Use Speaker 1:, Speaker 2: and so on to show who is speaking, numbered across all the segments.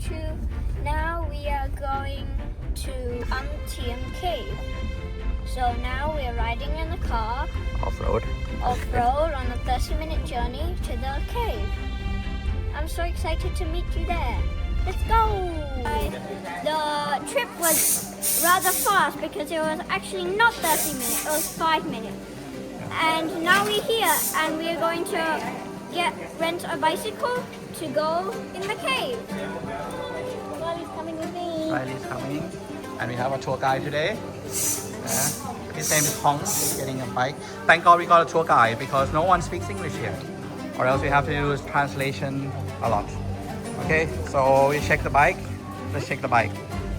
Speaker 1: YouTube. Now we are going to Tiem Cave. So now we're riding in the car
Speaker 2: Off-road.
Speaker 1: off-road on a 30-minute journey to the cave. I'm so excited to meet you there. Let's go! The trip was rather fast because it was actually not 30 minutes, it was 5 minutes. And now we're here and we're going to rent a bicycle to go in the cave. Riley's coming with me.
Speaker 2: Riley's coming. And we have a tour guide today. His name is Hong. He's getting a bike. Thank God we got a tour guide because no one speaks English here. Or else we have to use translation a lot. Okay, so we check the bike. Let's check the bike.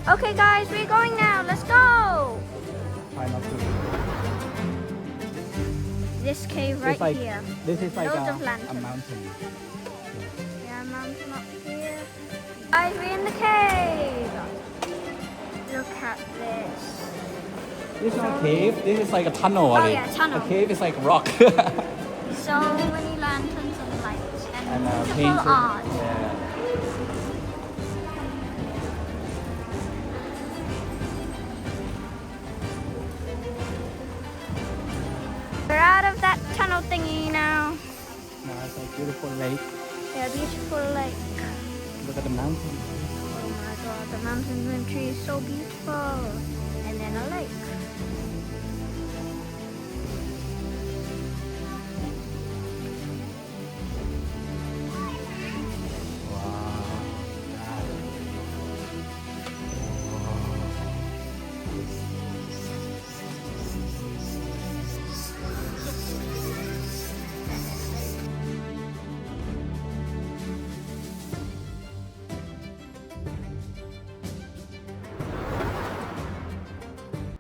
Speaker 1: Okay guys, we're going now. Let's go!
Speaker 2: Try not to.
Speaker 1: This cave right here.
Speaker 2: This is like
Speaker 1: Loads of
Speaker 2: a
Speaker 1: lanterns.
Speaker 2: mountain.
Speaker 1: Yeah, mountain up here. Guys, we're in the cave. Look at this.
Speaker 2: This is not a cave. This is like a tunnel.
Speaker 1: Oh yeah, tunnel.
Speaker 2: A cave is like rock.
Speaker 1: So many lanterns and lights and beautiful
Speaker 2: painted.
Speaker 1: art.
Speaker 2: Yeah.
Speaker 1: We're out of that tunnel thingy now.
Speaker 2: Now it's like beautiful lake.
Speaker 1: Yeah, beautiful lake.
Speaker 2: Look at the mountain.
Speaker 1: Oh my god, the mountains and trees so beautiful. And then a lake.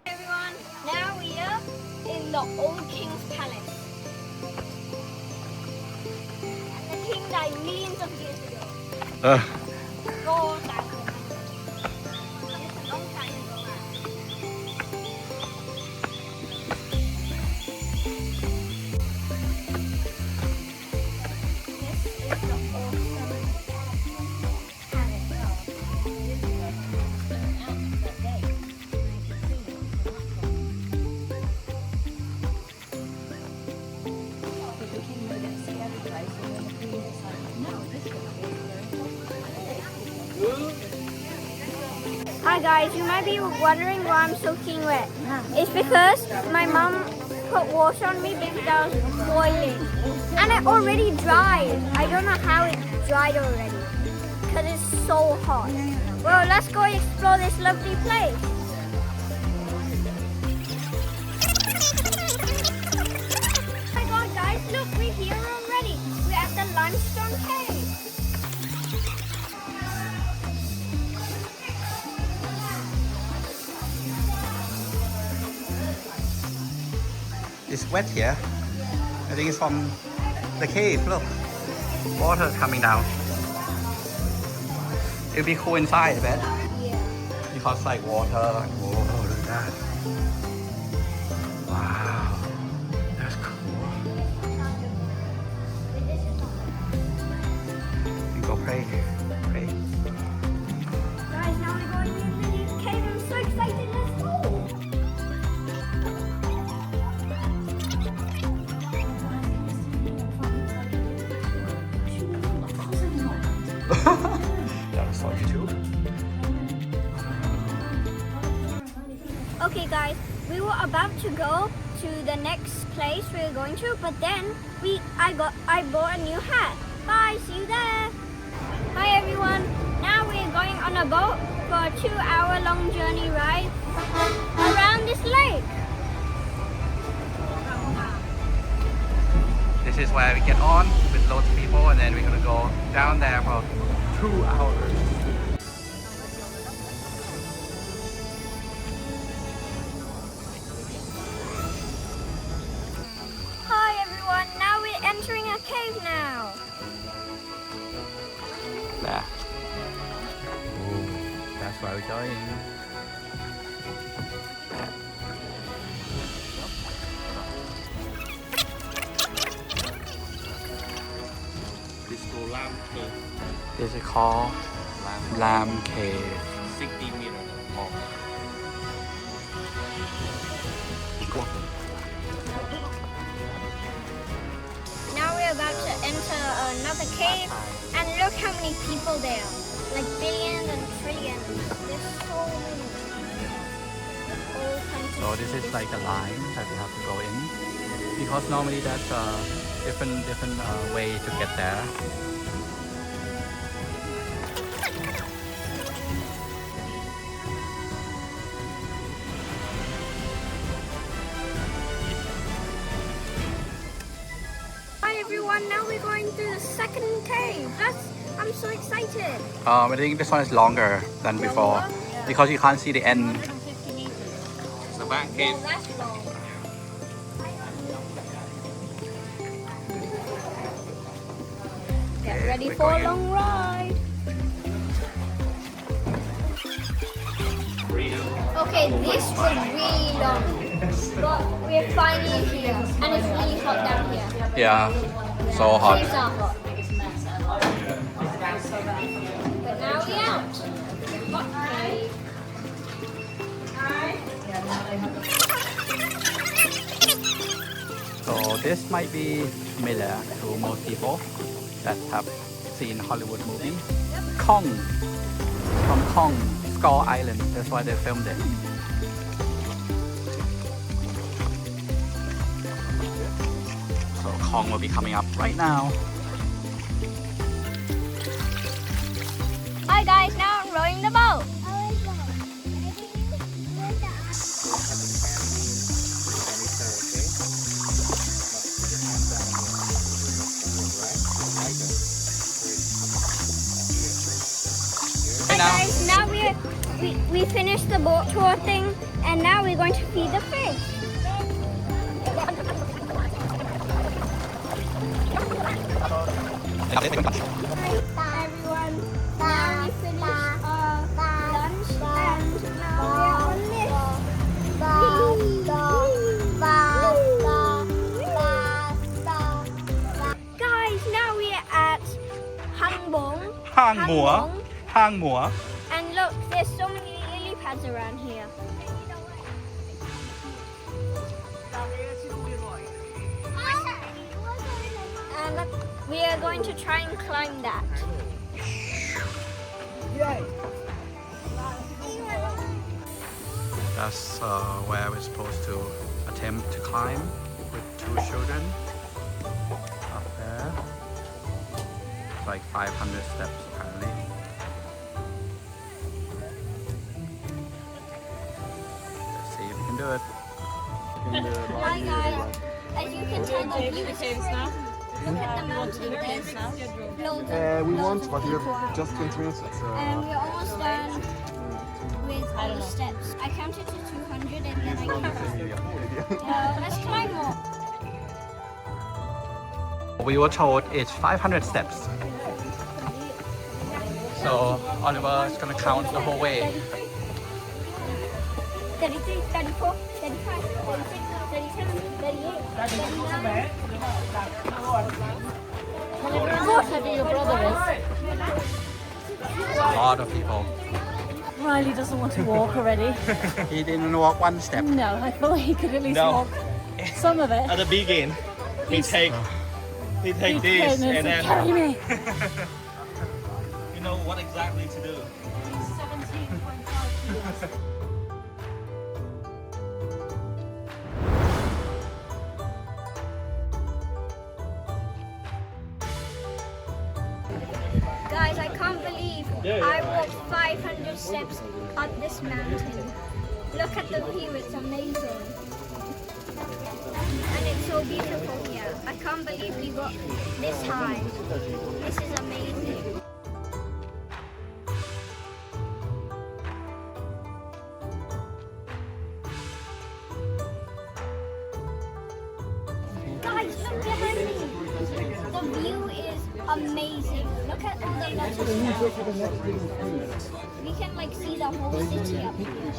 Speaker 1: Everyone, now we are in the old king's palace. And the king died millions of years ago. 4,000. It's a long time ago. This is the awesome Hi guys, you might be wondering why I'm soaking wet. It's because my mom put water on me because I was boiling. And it already dried. I don't know how it dried already. Because it's so hot. Well, let's go explore this lovely place. Oh my god guys, look, we're here already. We're at the limestone cave.
Speaker 2: It's wet here. I think it's from the cave. Look, water coming down. It'll be cool inside, I bet.
Speaker 1: Yeah.
Speaker 2: Because like water. Whoa, look at that. Wow, that's cool. You go pray. Pray.
Speaker 1: Guys, now we're going into the cave. I'm so excited. Let's go.
Speaker 2: That was on YouTube.
Speaker 1: Okay, guys, we were about to go to the next place we were going to, but then I bought a new hat. Bye, see you there. Hi everyone. Now we're going on a boat for a 2-hour-long journey ride around this lake.
Speaker 2: This is where we get on with loads of people and then we're gonna go down there for 2 hours.
Speaker 1: Hi everyone. Now we're entering a cave now.
Speaker 2: There. Ooh, that's where we're going. This is called Lamb Cave.
Speaker 3: 60 meters long.
Speaker 1: Now we're about to enter another cave, and look how many people there. Like billions and trillions. There's so many. All kinds
Speaker 2: So
Speaker 1: of
Speaker 2: this is like a line that we have to go in, because normally that's a different way to get there.
Speaker 1: Hi everyone, now we're going to the second cave. I'm so excited.
Speaker 2: I think this one is longer than before because you can't see the end.
Speaker 3: It's the back cave.
Speaker 1: That's long. Get ready
Speaker 2: we're
Speaker 1: for a
Speaker 2: going in.
Speaker 1: long ride. Okay, this was really long, but we're finally here, and it's really hot down here.
Speaker 2: Yeah, so hot.
Speaker 1: Caves are hot. But now we're out. Hot cave.
Speaker 2: So this might be familiar to most people that have seen Hollywood movie. Kong, from Kong, Skull Island. That's why they filmed it. So Kong will be coming up right now.
Speaker 1: Hi guys, now I'm rowing the boat. Hi guys, now we finished the boat tour thing, and now we're going to feed the fish. Hi everyone. Now we finished our lunch, and now we're on this. Guys, now we're at Hangbong.
Speaker 2: Hang Mua. Hang Mua.
Speaker 1: And look, there's so many lily pads around here. And look, we are going to try and climb that.
Speaker 2: That's where we're supposed to attempt to climb with two children. Up there. It's like 500 steps apparently. Let's see if we can do it.
Speaker 1: Hi guys, as you can tell, the view is great. Look at the mountain. There's loads of
Speaker 4: We
Speaker 1: loads
Speaker 4: want,
Speaker 1: of
Speaker 4: but we
Speaker 1: people.
Speaker 4: have just 20 minutes.
Speaker 1: And we're almost done with all the steps. I counted to 200 and then I counted. Let's climb more.
Speaker 2: We were told it's 500 steps. So Oliver is gonna count the whole way.
Speaker 1: 33, 34, 35, 36, 37, 38, 39.
Speaker 2: It's a lot of people.
Speaker 5: Riley doesn't want to walk already.
Speaker 2: He didn't walk one step.
Speaker 5: No, I thought he could at least
Speaker 3: No.
Speaker 5: walk some of it.
Speaker 3: At the beginning, he take this
Speaker 5: Goodness,
Speaker 3: and then
Speaker 5: carry me.
Speaker 3: you know what exactly to do.
Speaker 1: Guys, I can't believe I walked 500 steps up this mountain. Look at the view, it's amazing. And it's so beautiful here. I can't believe we got this high. This is amazing. Guys, look behind me. The view is amazing. Look at all the letters. We can like see the whole city up here.